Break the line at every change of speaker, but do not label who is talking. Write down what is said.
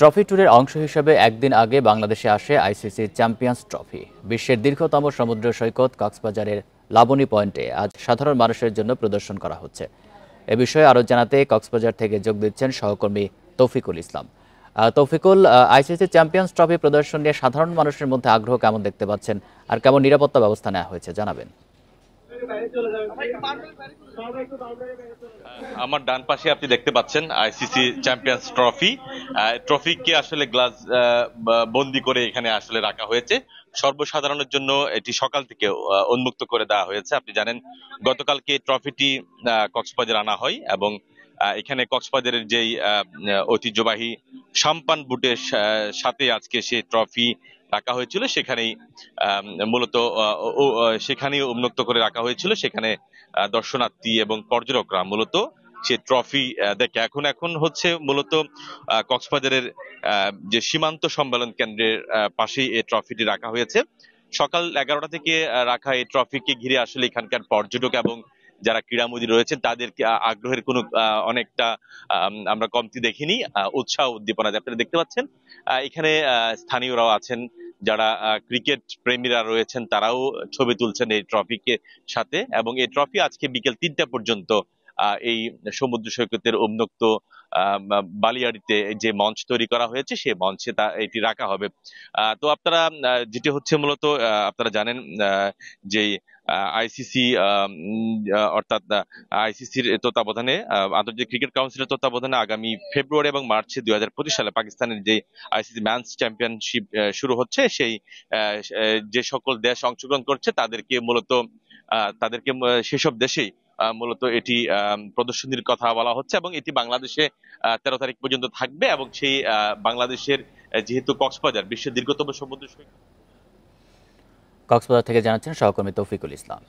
Trophy ট্যুরের অংশ হিসেবে একদিন আগে বাংলাদেশে আসে আইসিসি চ্যাম্পিয়ন্স ট্রফি। বিশ্বের দীর্ঘতম সমুদ্র সৈকত কক্সবাজারের লাবণী পয়েন্টে আজ সাধারণ মানুষের জন্য প্রদর্শন করা হচ্ছে। এ বিষয়ে আরও জানাতে কক্সবাজার থেকে যোগ দিচ্ছেন সহকর্মী তৌফিকুল ইসলাম। তৌফিকুল, আইসিসি চ্যাম্পিয়ন্স ট্রফি প্রদর্শন নিয়ে সাধারণ মানুষের মধ্যে আগ্রহ কেমন দেখতে পাচ্ছেন, আর কেমন নিরাপত্তা ব্যবস্থা নেওয়া হয়েছে জানাবেন।
আমার ডান পাশে আপনি দেখতে পাচ্ছেন আইসিসি চ্যাম্পিয়ন্স ট্রফিকে আসলে গ্লাস বন্দি করে এখানে আসলে রাখা হয়েছে সর্বসাধারণের জন্য। এটি সকাল থেকে উন্মুক্ত করে দেওয়া হয়েছে। আপনি জানেন গতকালকে ট্রফিটি কক্সবাজার আনা হয় এবং এখানে কক্সবাজারের যেই ঐতিহ্যবাহী সাম্পান বুটের সাথে আজকে সেই ট্রফি রাখা হয়েছিল, সেখানেই মূলত সেখানেই উন্মুক্ত করে রাখা হয়েছিল। সেখানে দর্শনার্থী এবং পর্যটকরা মূলত সে ট্রফি দেখে এখন হচ্ছে মূলত কক্সবাজারের যে সীমান্ত সম্মেলন কেন্দ্রের পাশেই এই ট্রফিটি রাখা হয়েছে। সকাল 11টা থেকে রাখা এই ট্রফিকে ঘিরে আসলে এখানকার পর্যটক এবং যারা ক্রীড়ামোদী রয়েছেন তাদেরকে আগ্রহের কোনো অনেকটা আমরা কমতি দেখিনি। উৎসাহ উদ্দীপনা আপনারা দেখতে পাচ্ছেন। এখানে স্থানীয়রাও আছেন, যারা ক্রিকেট প্রেমীরা রয়েছেন তারাও ছবি তুলছেন এই ট্রফিকে সাথে। এবং এই ট্রফি আজকে বিকেল 3টা পর্যন্ত এই সমুদ্র সৈকতের উন্মুক্ত বালিয়াড়িতে যে মঞ্চ তৈরি করা হয়েছে সেই মঞ্চে এটি রাখা হবে। তো আপনারা যেটি হচ্ছে মূলত আপনারা জানেন যে আইসিসি অর্থাৎ আইসিসির তত্ত্বাবধানে আন্তর্জাতিক ক্রিকেট কাউন্সিলের তত্ত্বাবধানে আগামী ফেব্রুয়ারি এবং মার্চে 2025 সালে পাকিস্তানের যে আইসিসি ম্যানস চ্যাম্পিয়নশিপ শুরু হচ্ছে, সেই যে সকল দেশ অংশগ্রহণ করছে তাদেরকে সেসব দেশেই মূলত এটি প্রদর্শনীর কথা বলা হচ্ছে এবং এটি বাংলাদেশে 13 তারিখ পর্যন্ত থাকবে। এবং সেই বাংলাদেশের যেহেতু কক্সবাজার বিশ্বের দীর্ঘতম সমুদ্র সৈকত।
কক্সবাজার থেকে জানাচ্ছেন সহকর্মী তৌফিকুল ইসলাম।